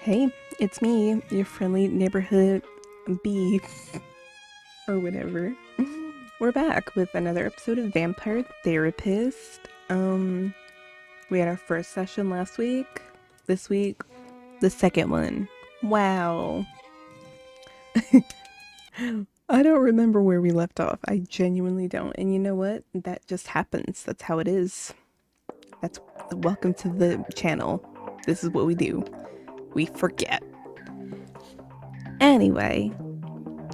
Hey, it's me, your friendly neighborhood bee, or whatever. We're back with another episode of Vampire Therapist. We had our first session last week. This week, the second one. Wow. I don't remember where we left off. I genuinely don't. And you know what? That just happens. That's how it is. That's welcome to the channel. This is what we do. We forget. Anyway,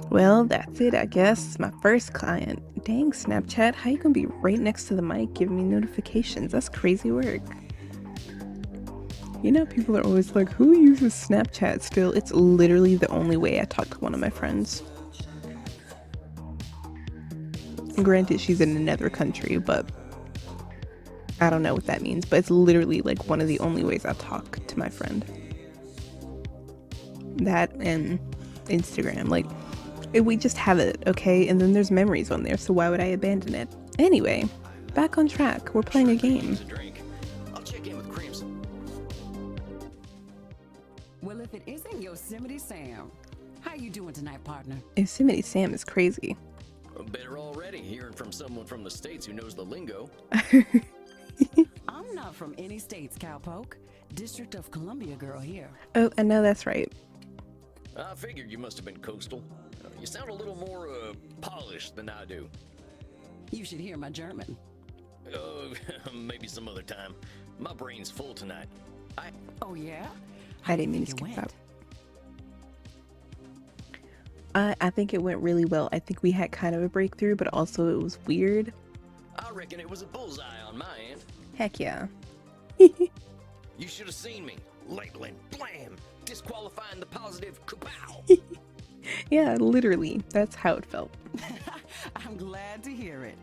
well, that's it, I guess. My first client. Dang, Snapchat, how you gonna be right next to the mic giving me notifications? That's crazy work. You know, people are always like, who uses Snapchat still? It's literally the only way I talk to one of my friends. Granted, she's in another country, but I don't know what that means. But it's literally like one of the only ways I talk to my friend. That and Instagram, like, we just have it, okay? And then there's memories on there, so why would I abandon it? Anyway, back on track. We're playing a game. I'll check in with Crimson. Well, if it isn't Yosemite Sam, how you doing tonight, partner? Yosemite Sam is crazy. Better already, hearing from someone from the States who knows the lingo. I'm not from any states, cowpoke. District of Columbia girl here. Oh, I know that's right. I figured you must have been coastal. You sound a little more polished than I do. You should hear my German. Maybe some other time. My brain's full tonight. Oh, yeah? I didn't mean to skip that. I think it went really well. I think we had kind of a breakthrough, but also it was weird. I reckon it was a bullseye on my end. Heck yeah. You should have seen me. Labeling, blam, disqualifying the positive, kapow. Yeah, literally. That's how it felt. I'm glad to hear it.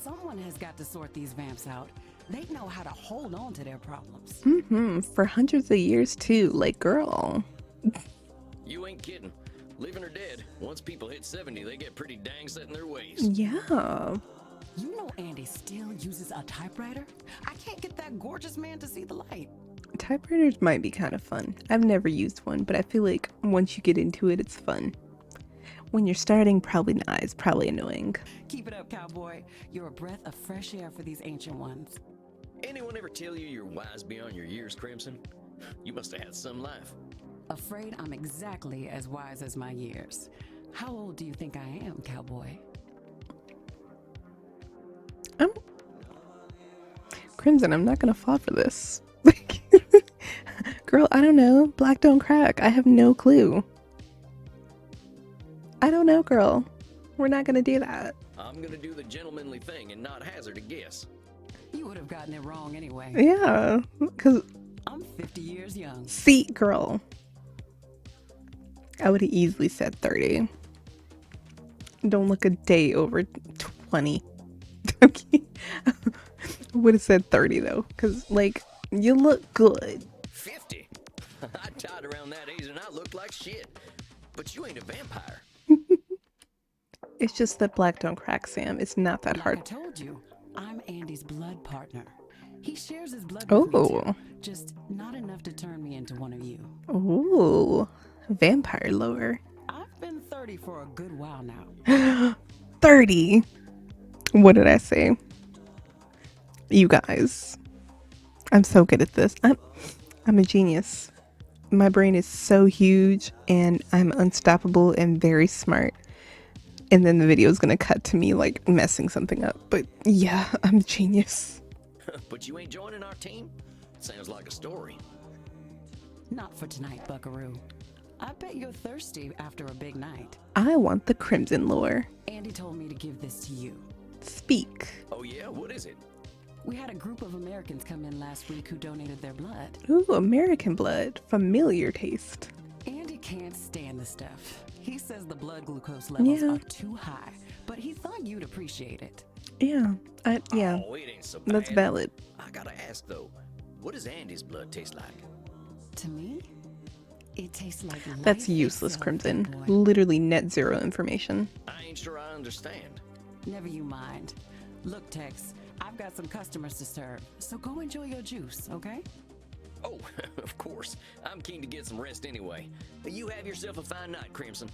Someone has got to sort these vamps out. They know how to hold on to their problems. For hundreds of years, too. Like, girl. You ain't kidding. Living or dead, once people hit 70, they get pretty dang set in their ways. Yeah. You know Andy still uses a typewriter? I can't get that gorgeous man to see the light. Typewriters might be kind of fun. I've never used one, but I feel like once you get into it, it's fun. When you're starting, probably not. It's probably annoying. Keep it up, cowboy. You're a breath of fresh air for these ancient ones. Anyone ever tell you you're wise beyond your years, Crimson? You must have had some life. Afraid I'm exactly as wise as my years. How old do you think I am, cowboy? Crimson, I'm not gonna fall for this. Girl, I don't know. Black don't crack. I have no clue. I don't know, girl. We're not gonna do that. I'm gonna do the gentlemanly thing and not hazard a guess. You would have gotten it wrong anyway. Yeah, because... I'm 50 years young. See, girl. I would have easily said 30. Don't look a day over 20. Okay. Would have said 30 though, because like you look good. 50? I died around that age and I looked like shit. But you ain't a vampire. It's just that black don't crack, Sam. It's not that hard. I told you, I'm Andy's blood partner. He shares his blood Oh. with me too, just not enough to turn me into one of you. Ooh, vampire lore. I've been 30 for a good while now. 30. What did I say? You guys, I'm so good at this. I'm a genius. My brain is so huge and I'm unstoppable and very smart. And then the video is gonna cut to me like messing something up. But yeah, I'm a genius. But you ain't joining our team? Sounds like a story. Not for tonight, buckaroo. I bet you're thirsty after a big night. I want the crimson lore. Andy told me to give this to you. Speak. Oh yeah, what is it? We had a group of Americans come in last week who donated their blood. Ooh, American blood. Familiar taste. Andy can't stand the stuff. He says the blood glucose levels Yeah. are too high, but he thought you'd appreciate it. Yeah. Yeah. Oh, it ain't so bad. That's valid. I gotta ask though, what does Andy's blood taste like? To me, it tastes like That's life useless, itself, Crimson. big boy. Literally net zero information. I ain't sure I understand. Never you mind. Look, Tex, I've got some customers to serve, so go enjoy your juice, okay? Oh, of course. I'm keen to get some rest anyway. You have yourself a fine night, Crimson.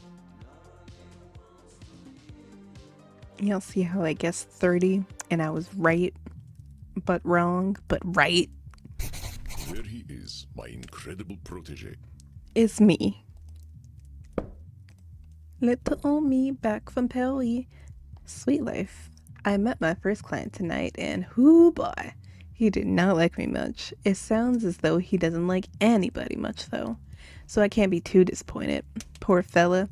Y'all see how I guessed 30 and I was right, but wrong, but right? There he is, my incredible protege. It's me. Little me back from Pelly. Sweet life. I met my first client tonight and whoo boy, he did not like me much. It sounds as though he doesn't like anybody much though. So I can't be too disappointed. Poor fella.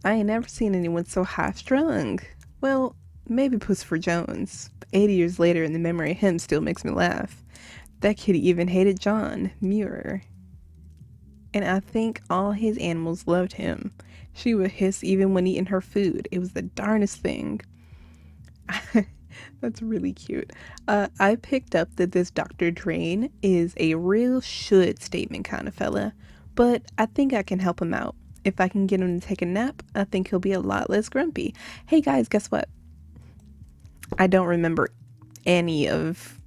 I ain't never seen anyone so high strung. Well, maybe Pussifer Jones. 80 years later and the memory of him still makes me laugh. That kid even hated John Muir. And I think all his animals loved him. She would hiss even when eating her food. It was the darnest thing. That's really cute. I picked up that this Dr. Drain is a real should statement kind of fella, but I think I can help him out. If I can get him to take a nap, I think he'll be a lot less grumpy. Hey guys, guess what? I don't remember any of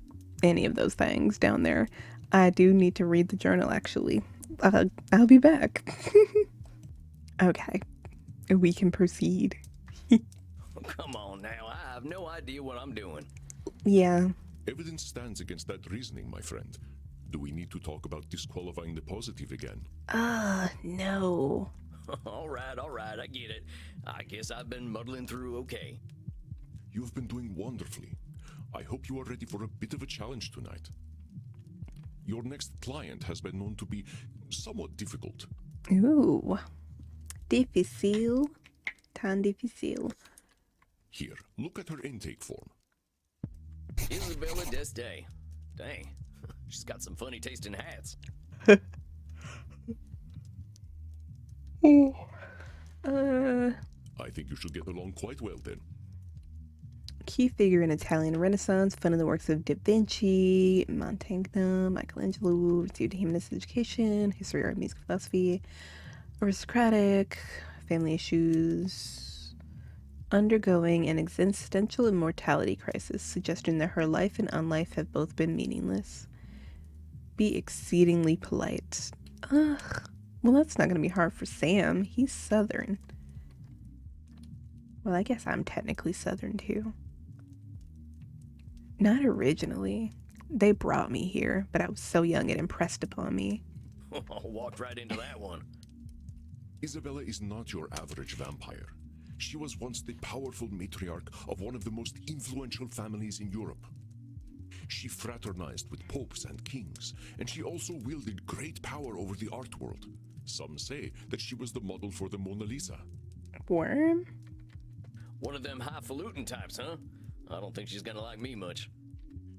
those things down there. I do need to read the journal actually. I'll be back. Okay, we can proceed. Come on now, I have no idea what I'm doing. Yeah. Evidence stands against that reasoning, my friend. Do we need to talk about disqualifying the positive again? No. All right, I get it. I guess I've been muddling through okay. You've been doing wonderfully. I hope you are ready for a bit of a challenge tonight. Your next client has been known to be somewhat difficult. Ooh. Difficile. Tan difficile. Here, look at her intake form. Isabella Deste. Dang, she's got some funny tasting hats. I think you should get along quite well then. Key figure in Italian Renaissance, fun of the works of Da Vinci, Montaigne, Michelangelo, received a humanist education, history, art, music, philosophy, aristocratic, family issues, undergoing an existential immortality crisis, suggesting that her life and unlife have both been meaningless. Be exceedingly polite. Ugh. Well, that's not going to be hard for Sam. He's Southern. Well, I guess I'm technically Southern too. Not originally. They brought me here, but I was so young it impressed upon me. Walked right into that one. Isabella is not your average vampire. She was once the powerful matriarch of one of the most influential families in Europe. She fraternized with popes and kings, and she also wielded great power over the art world. Some say that she was the model for the Mona Lisa. Worm? One of them highfalutin types, huh? I don't think she's gonna like me much.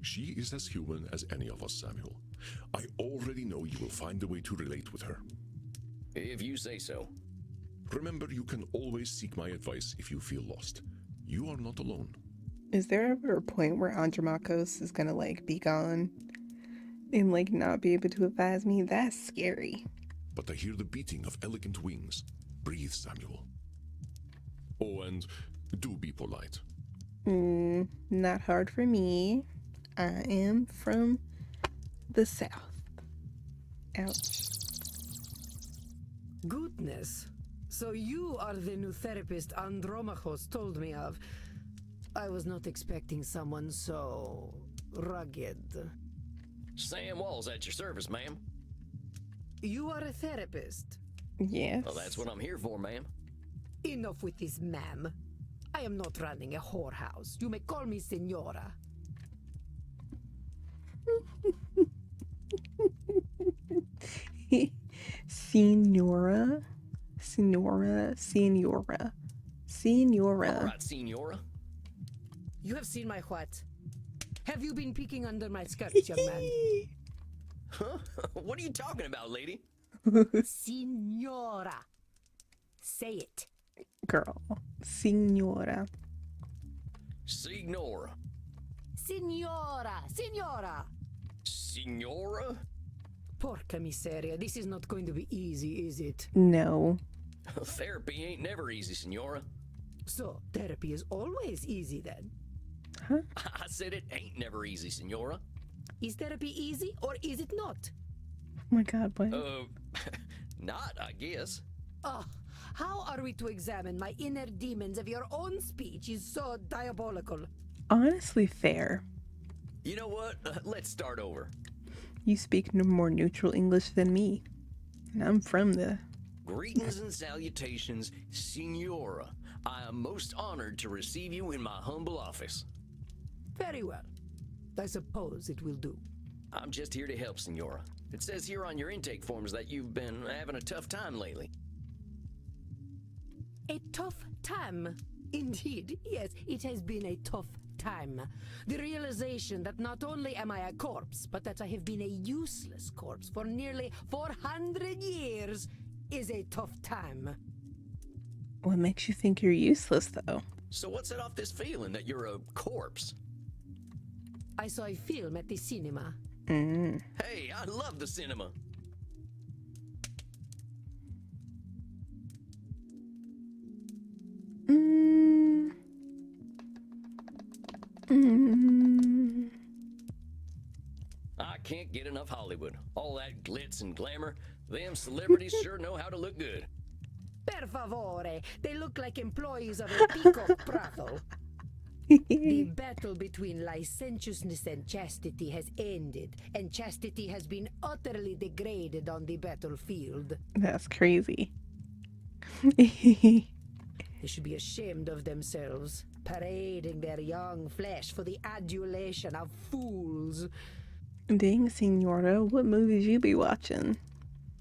She is as human as any of us, Samuel. I already know you will find a way to relate with her. If you say so. Remember, you can always seek my advice if you feel lost. You are not alone. Is there ever a point where Andromachos is gonna be gone and not be able to advise me? That's scary. But I hear the beating of elegant wings. Breathe, Samuel. Oh, and do be polite. Not hard for me. I am from the south. Ouch. Goodness. So you are the new therapist Andromachos told me of. I was not expecting someone so rugged. Sam Walls at your service, ma'am. You are a therapist. Yes. Well, that's what I'm here for, ma'am. Enough with this, ma'am. I am not running a whorehouse. You may call me Senora. Senora. Senora. Senora. Senora. All right, Senora. You have seen my what? Have you been peeking under my skirts, young man? Huh? What are you talking about, lady? Senora. Say it. Girl. Senora. Signora. Senora. Senora. Signora? Porca miseria. This is not going to be easy, is it? No. Therapy ain't never easy, Senora. So, therapy is always easy then. I said it ain't never easy, Senora. Is therapy easy or is it not? my god, what? Not, I guess. Oh, how are we to examine my inner demons if your own speech is so diabolical? Honestly, fair. You know what? Let's start over. You speak no more neutral English than me. And I'm from the... Greetings and salutations, Signora. I am most honored to receive you in my humble office. Very well. I suppose it will do. I'm just here to help, Signora. It says here on your intake forms that you've been having a tough time lately. A tough time. Indeed, yes, it has been a tough time. The realization that not only am I a corpse, but that I have been a useless corpse for nearly 400 years is a tough time. What makes you think you're useless, though? So what's set off this feeling that you're a corpse? I saw a film at the cinema. Hey, I love the cinema. I can't get enough Hollywood. All that glitz and glamour. Them celebrities sure know how to look good. Per favore, they look like employees of a peacock brothel. The battle between licentiousness and chastity has ended, and chastity has been utterly degraded on the battlefield. That's crazy. They should be ashamed of themselves, parading their young flesh for the adulation of fools. Dang, Senora, what movies you be watching?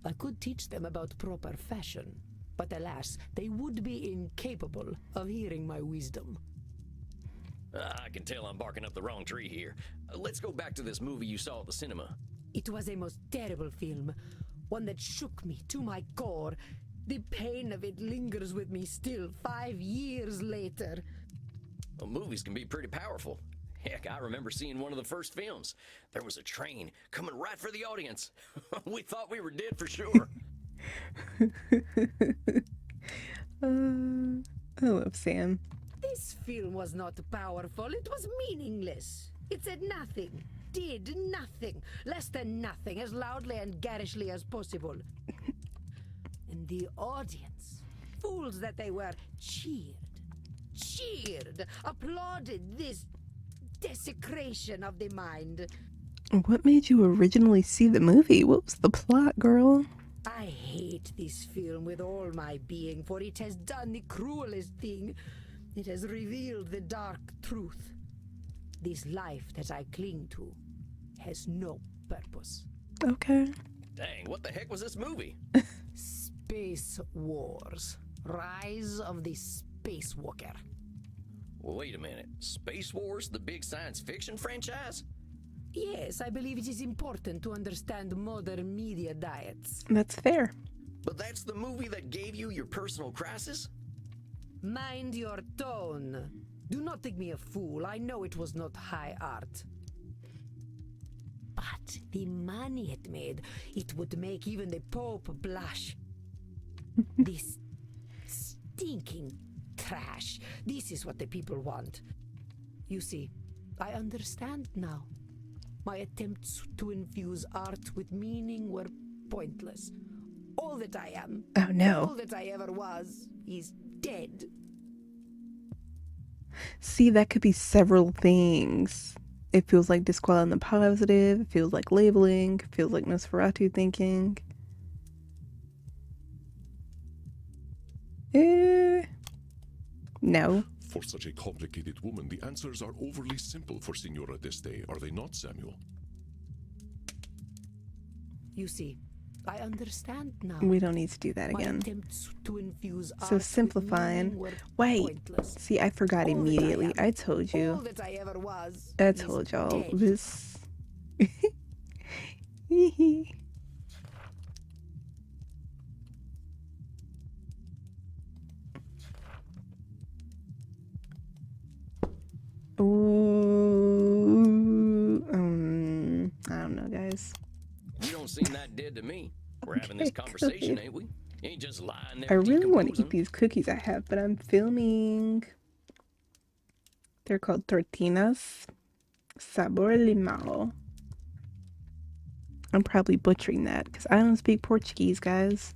I could teach them about proper fashion, but alas, they would be incapable of hearing my wisdom. I can tell I'm barking up the wrong tree here. Let's go back to this movie you saw at the cinema. It was a most terrible film, one that shook me to my core. The pain of it lingers with me still 5 years later. Well, movies can be pretty powerful. Heck, I remember seeing one of the first films. There was a train coming right for the audience. We thought we were dead for sure. I love Sam. This film was not powerful, it was meaningless. It said nothing, did nothing, less than nothing, as loudly and garishly as possible. And the audience, fools that they were, cheered, applauded this desecration of the mind. What made you originally see the movie? What was the plot, girl? I hate this film with all my being, for it has done the cruelest thing. It has revealed the dark truth. This life that I cling to has no purpose. Okay. Dang, what the heck was this movie? Space Wars. Rise of the Spacewalker. Wait a minute. Space Wars, the big science fiction franchise? Yes, I believe it is important to understand modern media diets. That's fair. But that's the movie that gave you your personal crisis? Mind your tone. Do not think me a fool. I know it was not high art. But the money it made, it would make even the Pope blush. This stinking trash. This is what the people want. You see, I understand now. My attempts to infuse art with meaning were pointless. All that I am, Oh no. all that I ever was, is dead. See, that could be several things. It feels like disqualifying the positive, it feels like labeling, it feels like Nosferatu thinking. No. For such a complicated woman, the answers are overly simple for Signora Deste, are they not, Samuel? You see, I understand now. We don't need to do that My again. attempts to infuse art So with simplifying. meaning were Wait. pointless. See, I forgot All that I immediately. am, I told All you. that I ever was. I is told y'all. dead. This. Ooh, I don't know, guys. You don't seem that dead to me. We're having this Okay, conversation, good. ain't we? You ain't just lying there I really want to decomposing. eat these cookies I have, but I'm filming. They're called tortinas sabor limao. I'm probably butchering that because I don't speak Portuguese, guys.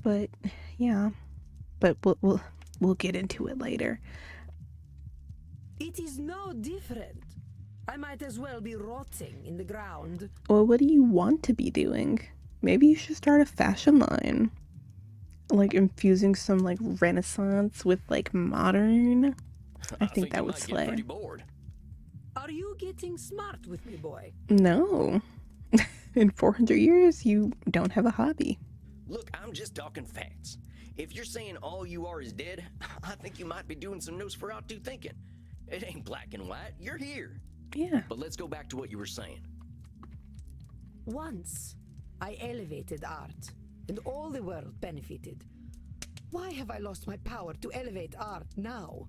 But yeah, but we'll get into it later. It is no different. I might as well be rotting in the ground. Well, what do you want to be doing? Maybe you should start a fashion line. Like infusing some like Renaissance with like modern. I think that you would might slay. get pretty bored. Are you getting smart with me, boy? No. In 400 years, you don't have a hobby. Look, I'm just talking facts. If you're saying all you are is dead, I think you might be doing some Nosferatu thinking. It ain't black and white. You're here. Yeah. But let's go back to what you were saying. Once, I elevated art, and all the world benefited. Why have I lost my power to elevate art now?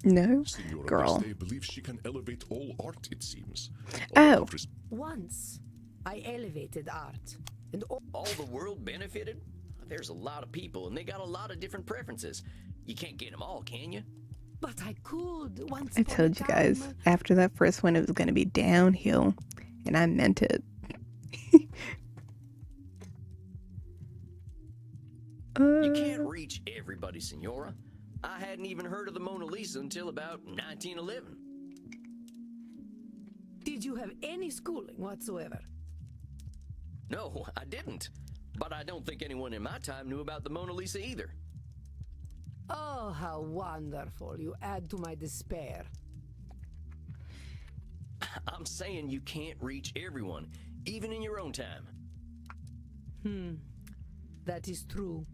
No, Senora girl. Beste believes she can elevate all art, it seems. Oh. Once, I elevated art, and All the world benefited? There's a lot of people, and they got a lot of different preferences. You can't get them all, can you? but I could once. I upon a told you guys, time. after that first one, it was going to be downhill. And I meant it. You can't reach everybody, Senora. I hadn't even heard of the Mona Lisa until about 1911. Did you have any schooling whatsoever? No, I didn't. But I don't think anyone in my time knew about the Mona Lisa either. Oh, how wonderful. You add to my despair. I'm saying you can't reach everyone, even in your own time. That is true.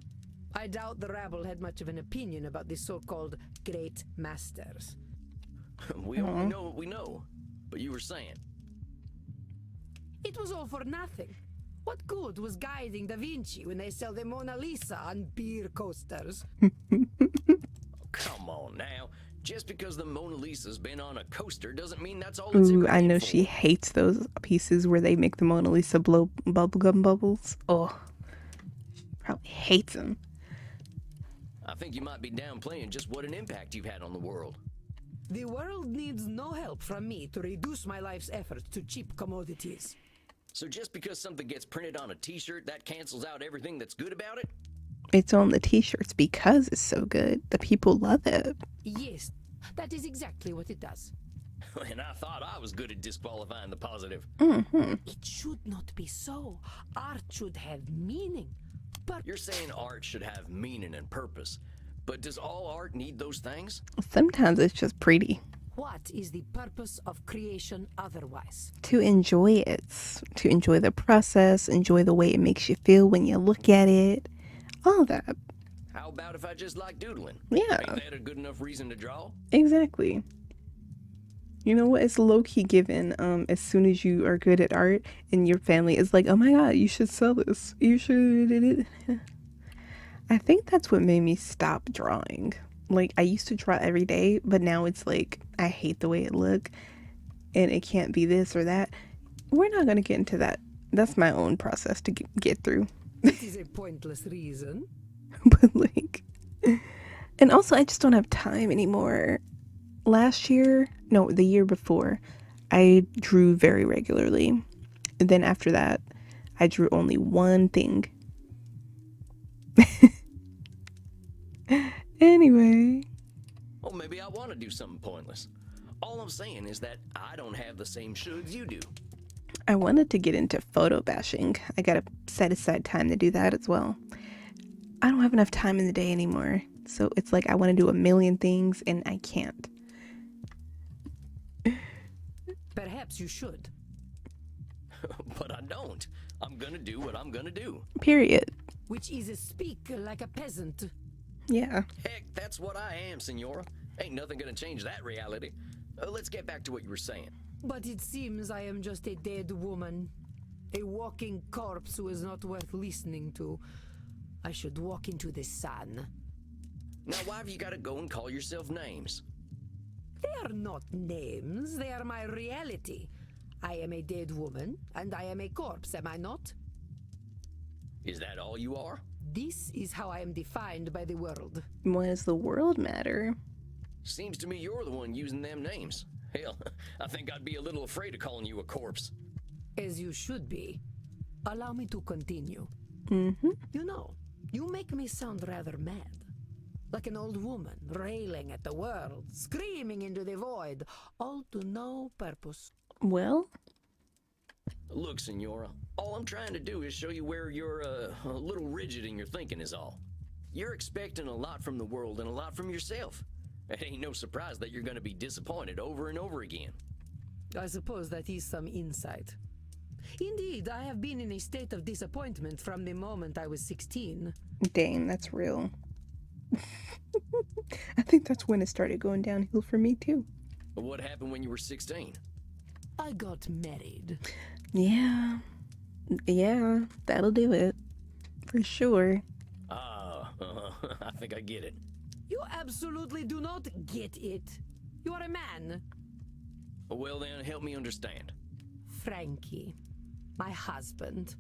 I doubt the rabble had much of an opinion about the so-called great masters. We only know what we know. But you were saying. It was all for nothing. What good was guiding Da Vinci when they sell the Mona Lisa on beer coasters? Come on now. Just because the Mona Lisa's been on a coaster doesn't mean that's all it's Ooh, ever I been know for. she hates those pieces where they make the Mona Lisa blow bubblegum bubbles. Oh, she probably hates them. I think you might be downplaying just what an impact you've had on the world. The world needs no help from me to reduce my life's efforts to cheap commodities. So just because something gets printed on a t-shirt, that cancels out everything that's good about it? It's on the t-shirts because it's so good. The people love it. Yes, that is exactly what it does. And I thought I was good at disqualifying the positive. It should not be so. Art should have meaning. But You're saying art should have meaning and purpose. But does all art need those things? Sometimes it's just pretty. what is the purpose of creation otherwise? To enjoy it, to enjoy the process, enjoy the way it makes you feel when you look at it, all that. How about if I just like doodling? Yeah. Ain't that a good enough reason to draw? Exactly. You know what? It's low-key given. As soon as you are good at art and your family is like, oh my god, you should sell this. You should. I think that's what made me stop drawing. Like, I used to draw every day, but now it's like, I hate the way it look. And it can't be this or that. We're not going to get into that. That's my own process to get through. It is a pointless reason. But like, and also I just don't have time anymore. Last year, no, the year before, I drew very regularly. And then after that, I drew only one thing. Anyway. Well, maybe I want to do something pointless. All I'm saying is that I don't have the same shoulds you do. I wanted to get into photo bashing. I gotta set aside time to do that as well. I don't have enough time in the day anymore. So it's like I want to do a million things and I can't. Perhaps you should. But I don't. I'm gonna do what I'm gonna do. Period. Which is speak like a peasant. Yeah. Heck, that's what I am, Senora. Ain't nothing gonna change that reality. Let's get back to what you were saying. But it seems I am just a dead woman. A walking corpse who is not worth listening to. I should walk into the sun. Now, why have you gotta go and call yourself names? They are not names, they are my reality. I am a dead woman, and I am a corpse, am I not? Is that all you are? This is how I am defined by the world. Why does the world matter? Seems to me you're the one using them names. Hell, I think I'd be a little afraid of calling you a corpse. As you should be. Allow me to continue. Mm-hmm. You know, you make me sound rather mad. Like an old woman railing at the world, screaming into the void, all to no purpose. Well, Look, Senora, all I'm trying to do is show you where you're a little rigid in your thinking is all. You're expecting a lot from the world and a lot from yourself. It ain't no surprise that you're gonna be disappointed over and over again. I suppose that is some insight. Indeed, I have been in a state of disappointment from the moment I was 16. dang, that's real. I think that's when it started going downhill for me too. But what happened when you were 16? I got married. Yeah. Yeah, that'll do it. For sure. I think I get it. You absolutely do not get it. You are a man. Well then, help me understand. Frankie, my husband.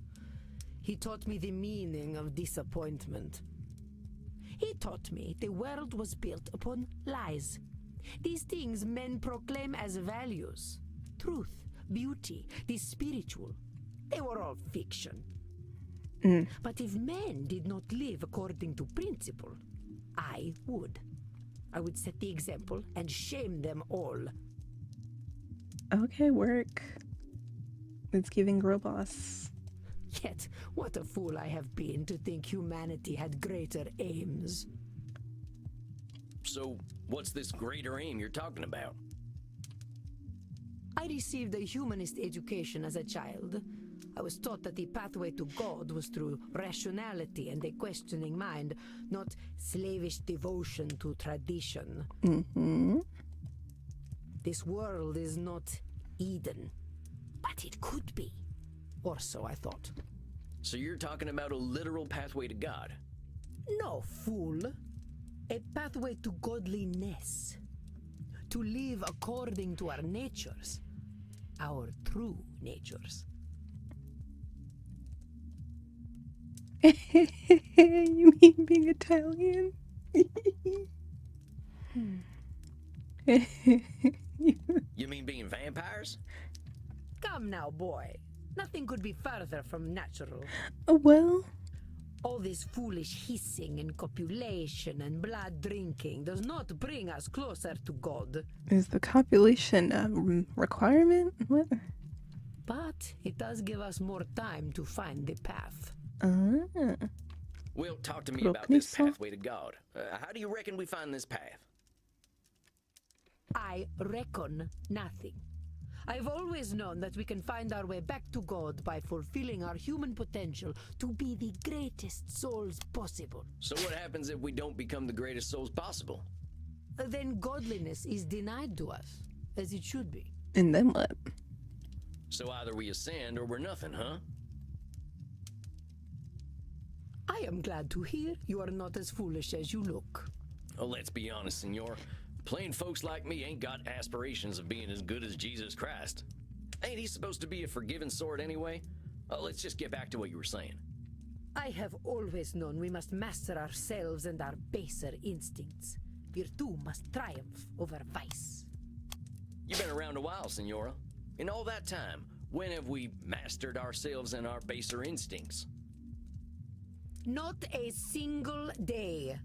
He taught me the meaning of disappointment. He taught me the world was built upon lies. These things men proclaim as values. Truth, beauty, the spiritual. They were all fiction. But if men did not live according to principle, I would. I would set the example and shame them all. Okay, work. It's giving girl boss. Yet, what a fool I have been to think humanity had greater aims. So, what's this greater aim you're talking about? I received a humanist education as a child. I was taught that the pathway to God was through rationality and a questioning mind, not slavish devotion to tradition. Mm-hmm. This world is not Eden, but it could be. Or so I thought. So you're talking about a literal pathway to God? No, fool. A pathway to godliness. To live according to our natures. Our true natures. You mean being Italian? You mean being vampires? Come now, boy. Nothing could be further from natural. Well, All this foolish hissing and copulation and blood drinking does not bring us closer to God. is the copulation a requirement? What? But it does give us more time to find the path. Ah. Well, talk to me Little about this kniso. pathway to God. How do you reckon we find this path? I reckon nothing. I've always known that we can find our way back to God by fulfilling our human potential to be the greatest souls possible. So what happens if we don't become the greatest souls possible? Then godliness is denied to us, as it should be. And then what? So either we ascend or we're nothing, huh? I am glad to hear you are not as foolish as you look. Well, let's be honest, senor. Plain folks like me ain't got aspirations of being as good as Jesus Christ. Ain't he supposed to be a forgiving sort anyway? Let's just get back to what you were saying. I have always known we must master ourselves and our baser instincts. Virtue must triumph over vice. You've been around a while, senora. In all that time, when have we mastered ourselves and our baser instincts? Not a single day.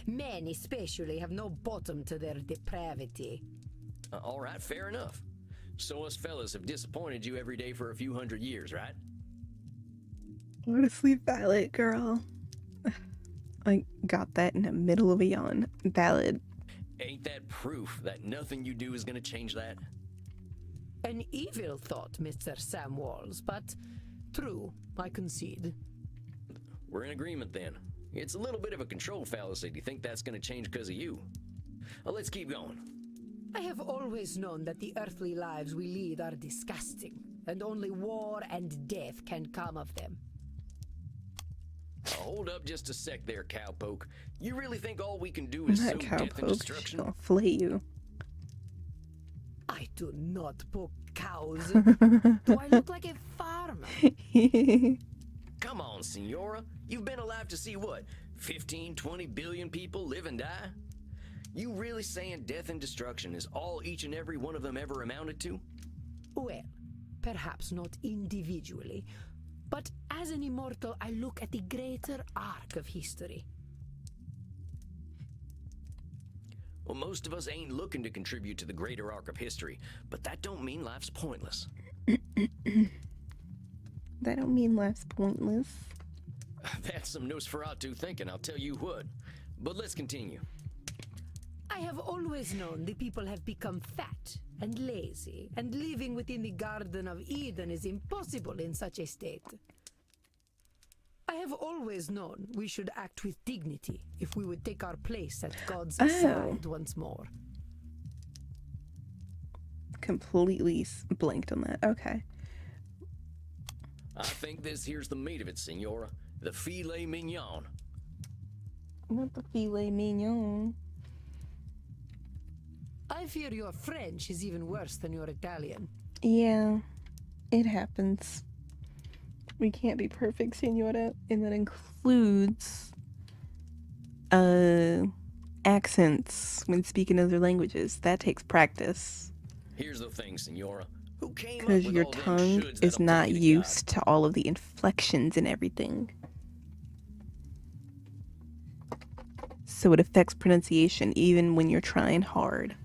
Men especially have no bottom to their depravity. All right, fair enough. So us fellas have disappointed you every day for a few hundred years, right? Honestly, valid, girl. I got that in the middle of a yawn. Valid. Ain't that proof that nothing you do is gonna change that? An evil thought, Mr. Sam Walls, but true, I concede. We're in agreement then. It's a little bit of a control fallacy to think that's gonna change because of you. Well, let's keep going. I have always known that the earthly lives we lead are disgusting, and only war and death can come of them. Hold up just a sec there, cowpoke. You really think all we can do is sow That death and cowpoke, she's destruction? gonna flay you. I do not poke cows. Do I look like a farmer? Come on, senora. You've been alive to see what? 15, 20 billion people live and die? You really saying death and destruction is all each and every one of them ever amounted to? Well, perhaps not individually, but as an immortal, I look at the greater arc of history. Well, most of us ain't looking to contribute to the greater arc of history, but that don't mean life's pointless. That don't mean life's pointless. That's some Nosferatu thinking, I'll tell you what. But let's continue. I have always known the people have become fat and lazy, and living within the Garden of Eden is impossible in such a state. I have always known we should act with dignity if we would take our place at God's side once more. Completely blanked on that. Okay. I think this here's the meat of it, Senora. The filet mignon. Not the filet mignon. I fear your French is even worse than your Italian. Yeah, it happens. We can't be perfect, Senora, and that includes accents when speaking other languages. That takes practice. Here's the thing, Senora. Who came up Because with your all them tongue shoulds that is I'm not taking to used to all of the inflections and everything. So it affects pronunciation even when you're trying hard.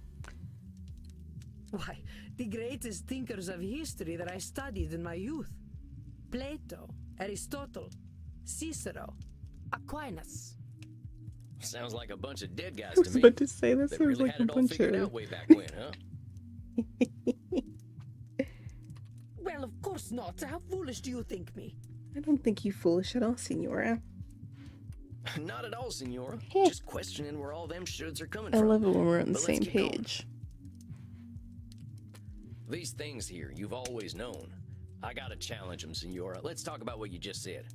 Why, the greatest thinkers of history that I studied in my youth. Plato, Aristotle, Cicero, Aquinas. God? Sounds like a bunch of dead guys I was to me. about to say that They sounds really like had a it all bunch figured of. out way back when, huh? Well, of course not. How foolish do you think me? I don't think you foolish at all, Senora. Not at all, Senora. Heh. Just questioning where all them shoulds are coming I from. love it when we're on the But let's same get going. page. These things here, you've always known. I gotta challenge them, Senora. Let's talk about what you just said.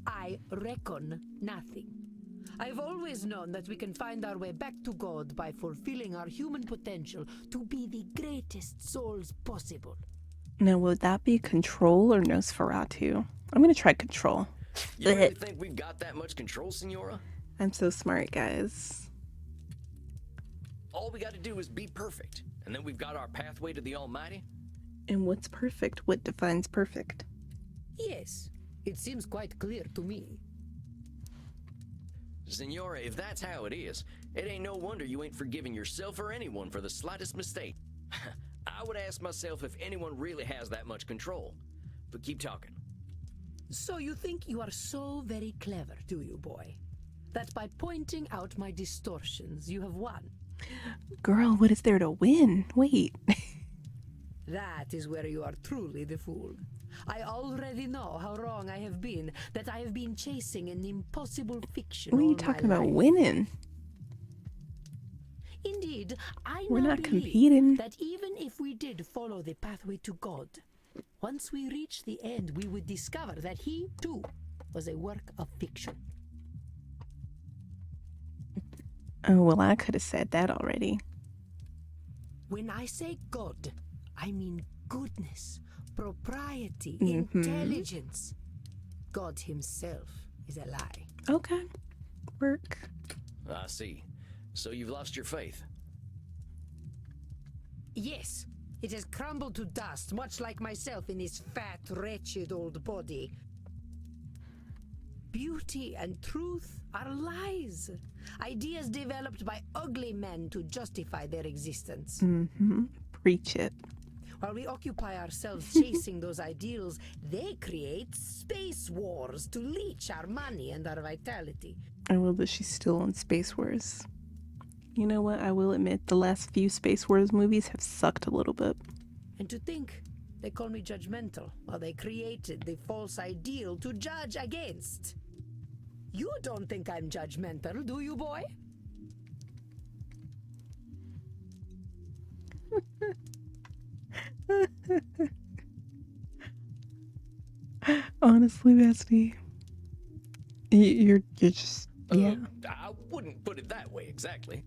I reckon nothing. I've always known that we can find our way back to God by fulfilling our human potential to be the greatest souls possible. Now, would that be Control or Nosferatu? I'm gonna try Control. You really think we've got that much control, Senora? I'm so smart, guys. All we gotta do is be perfect, and then we've got our pathway to the Almighty? And what's perfect? What defines perfect? Yes, it seems quite clear to me. Senora, if that's how it is, it ain't no wonder you ain't forgiving yourself or anyone for the slightest mistake. I would ask myself if anyone really has that much control. But keep talking. So you think you are so very clever, do you, boy? That by pointing out my distortions, you have won. Girl, what is there to win? Wait. That is where you are truly the fool. I already know how wrong I have been, that I have been chasing an impossible fiction What are all you my talking about life. winning? Indeed, I We're now not believe competing. that even if we did follow the pathway to God, once we reach the end, we would discover that he, too, was a work of fiction. Oh, well, I could have said that already. When I say God, I mean goodness, propriety, Mhm. intelligence. God himself is a lie. Okay. Work. I see. So you've lost your faith. Yes, it has crumbled to dust, much like myself in this fat, wretched old body. Beauty and truth are lies. Ideas developed by ugly men to justify their existence. Mm-hmm. Preach it. While we occupy ourselves chasing those ideals, they create space wars to leech our money and our vitality. I love that she's still on Space Wars. You know what? I will admit the last few Space Wars movies have sucked a little bit. And to think, they call me judgmental while they created the false ideal to judge against. You don't think I'm judgmental, do you, boy? Honestly, bestie, you're just yeah. I wouldn't put it that way exactly.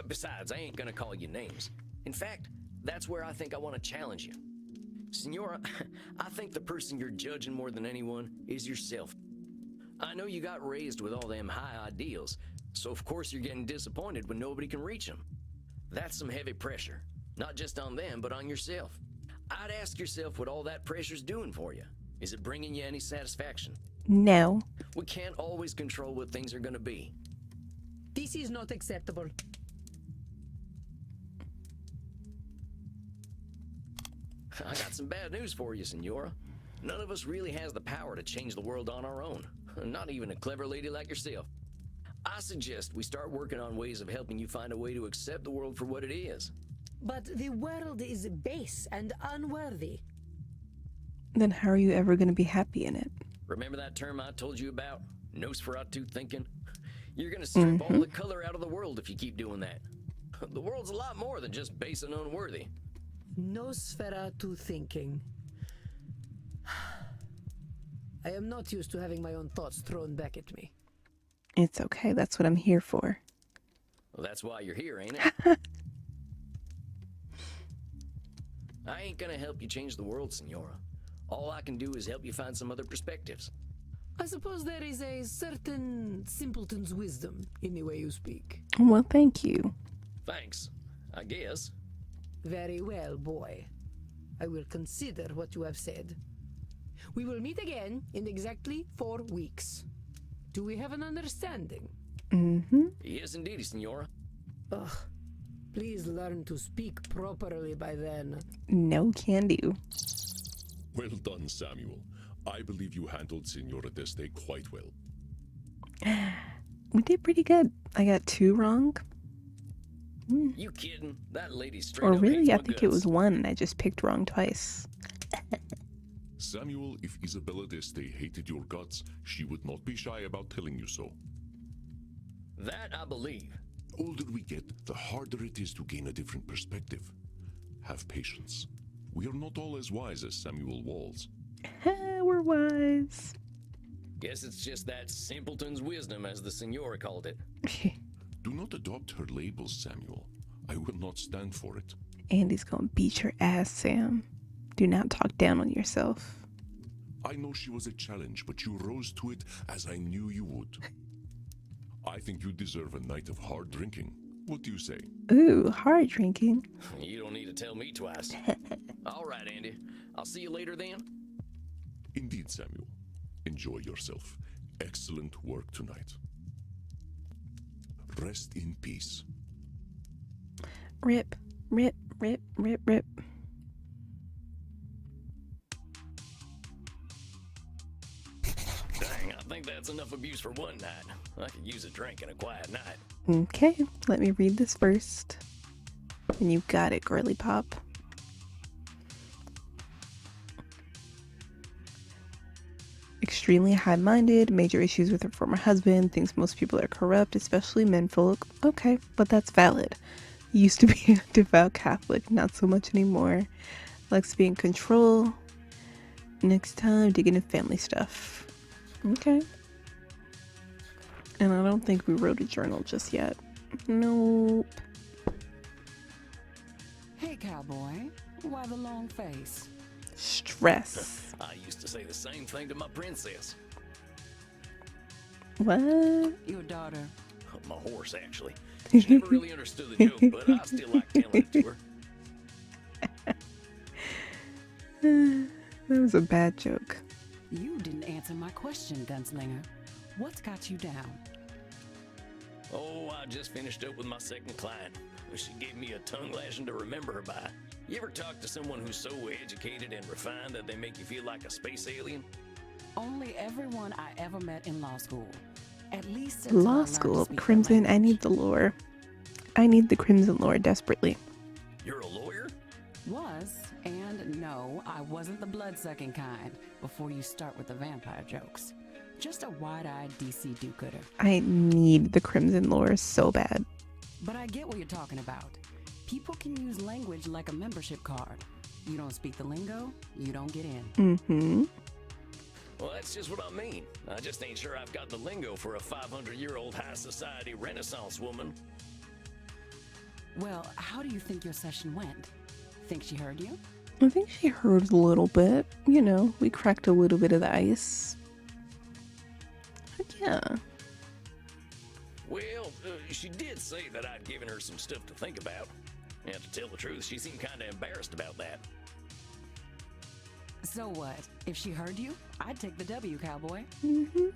Besides, I ain't gonna call you names. In fact, that's where I think I want to challenge you. Senora, I think the person you're judging more than anyone is yourself. I know you got raised with all them high ideals, so of course you're getting disappointed when nobody can reach them. That's some heavy pressure, not just on them, but on yourself. I'd ask yourself what all that pressure's doing for you. Is it bringing you any satisfaction? No. We can't always control what things are gonna be. This is not acceptable. I got some bad news for you, Senora. None of us really has the power to change the world on our own. Not even a clever lady like yourself. I suggest we start working on ways of helping you find a way to accept the world for what it is. But the world is base and unworthy. Then how are you ever going to be happy in it? Remember that term I told you about? Nosferatu thinking? You're gonna strip all the color out of the world if you keep doing that. The world's a lot more than just base and unworthy. Nosferatu thinking. I am not used to having my own thoughts thrown back at me. It's okay. That's what I'm here for. Well, that's why you're here, ain't it? I ain't gonna help you change the world, Senora. All I can do is help you find some other perspectives. I suppose there is a certain simpleton's wisdom in the way you speak. Well, thank you. Thanks, I guess. Very well, boy. I will consider what you have said. We will meet again in exactly 4 weeks. Do we have an understanding? Yes, indeed, Senora. Ugh. Please learn to speak properly by then. No can do. Well done, Samuel. I believe you handled Senora Deste quite well. We did pretty good. I got 2 wrong. You kidding? That lady straight Or up really, hates I my think it guts. was 1 and I just picked wrong twice. Samuel, if Isabella Deste hated your guts, she would not be shy about telling you so. That I believe. Older we get, the harder it is to gain a different perspective. Have patience. We are not all as wise as Samuel Walls. We're wise. Guess it's just that simpleton's wisdom, as the Senora called it. Do not adopt her labels, Samuel. I will not stand for it. Andy's gonna beat your ass, Sam. Do not talk down on yourself. I know she was a challenge, but you rose to it as I knew you would. I think you deserve a night of hard drinking. What do you say? Ooh, hard drinking. You don't need to tell me twice. All right, Andy. I'll see you later then. Indeed, Samuel. Enjoy yourself. Excellent work tonight. Rest in peace. Rip, rip, rip, rip, rip. Dang, I think that's enough abuse for one night. I could use a drink and a quiet night. Okay, let me read this first. And you got it, girly pop. Extremely high-minded, major issues with her former husband, thinks most people are corrupt, especially menfolk. Okay, but that's valid. Used to be a devout Catholic, not so much anymore. Likes to be in control. Next time, digging in family stuff. Okay. And I don't think we wrote a journal just yet. Nope. Hey, cowboy. Why the long face? Stress. I used to say the same thing to my princess. What? Your daughter. My horse, actually. She never really understood the joke, but I still like telling it to her. That was a bad joke. You didn't answer my question, Gunslinger. What's got you down? Oh, I just finished up with my second client. She gave me a tongue lashing to remember her by. You ever talk to someone who's so educated and refined that they make you feel like a space alien? Only everyone I ever met in law school. At least since I Law learned to school. speak the Crimson, I language. need the lore. I need the Crimson lore desperately. You're a lawyer? Was, and no, I wasn't the blood-sucking kind, before you start with the vampire jokes. Just a wide-eyed DC do-gooder. I need the Crimson lore so bad. But I get what you're talking about. People can use language like a membership card. You don't speak the lingo, you don't get in. Mm-hmm. Well, that's just what I mean. I just ain't sure I've got the lingo for a 500-year-old high society Renaissance woman. Well, how do you think your session went? Think she heard you? I think she heard a little bit. You know, we cracked a little bit of the ice. Yeah. Well, she did say that I'd given her some stuff to think about. And to tell the truth, she seemed kind of embarrassed about that. So what? If she heard you, I'd take the W, cowboy. Mm-hmm.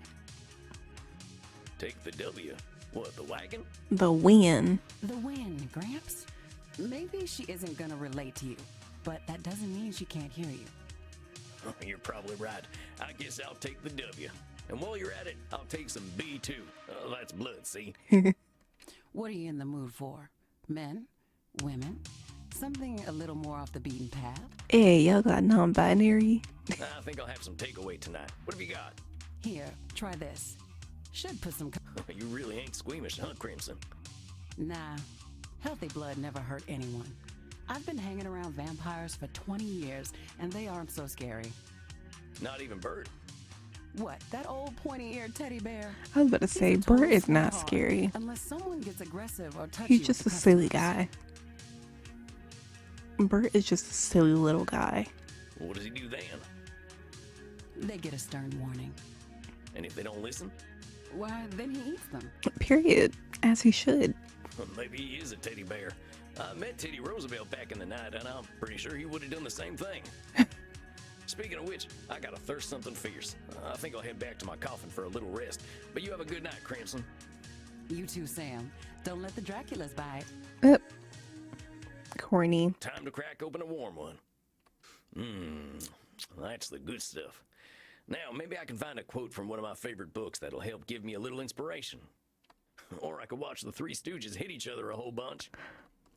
Take the W. What, the wagon? The win. The win, Gramps. Maybe she isn't gonna relate to you, but that doesn't mean she can't hear you. You're probably right. I guess I'll take the W. And while you're at it, I'll take some B2. That's blood, see? What are you in the mood for? Men? Women? Something a little more off the beaten path? Hey, y'all got non-binary? I think I'll have some takeaway tonight. What have you got? Here, try this. Should put some... You really ain't squeamish, huh, Crimson? Nah, healthy blood never hurt anyone. I've been hanging around vampires for 20 years, and they aren't so scary. Not even Bert. What, that old pointy-eared teddy bear? I was about to say, He's a total Bert is not sweetheart, scary. Unless someone gets aggressive or touchy. He's just a silly guy. Bert is just a silly little guy. What does he do then? They get a stern warning. And if they don't listen? Why, then he eats them. Period. As he should. Well, maybe he is a teddy bear. I met Teddy Roosevelt back in the night, and I'm pretty sure he would have done the same thing. Speaking of which, I got to thirst something fierce. I think I'll head back to my coffin for a little rest. But you have a good night, Crimson. You too, Sam. Don't let the Draculas bite. Corny. Time to crack open a warm one. That's the good stuff. Now, maybe I can find a quote from one of my favorite books that'll help give me a little inspiration. Or I could watch the Three Stooges hit each other a whole bunch.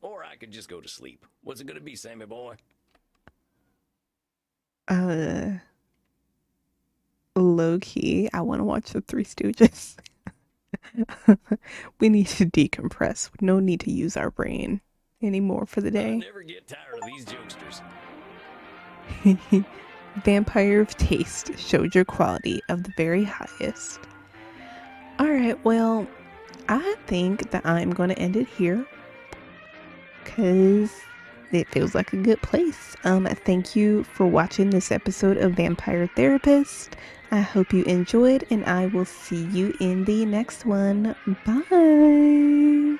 Or I could just go to sleep. What's it gonna be, Sammy boy? Low key, I want to watch the Three Stooges. We need to decompress. No need to use our brain anymore for the I day. never get tired of these jokesters. Vampire of Taste showed your quality of the very highest. Alright, well, I think that I'm going to end it here because it feels like a good place. Thank you for watching this episode of Vampire Therapist. I hope you enjoyed, and I will see you in the next one. Bye!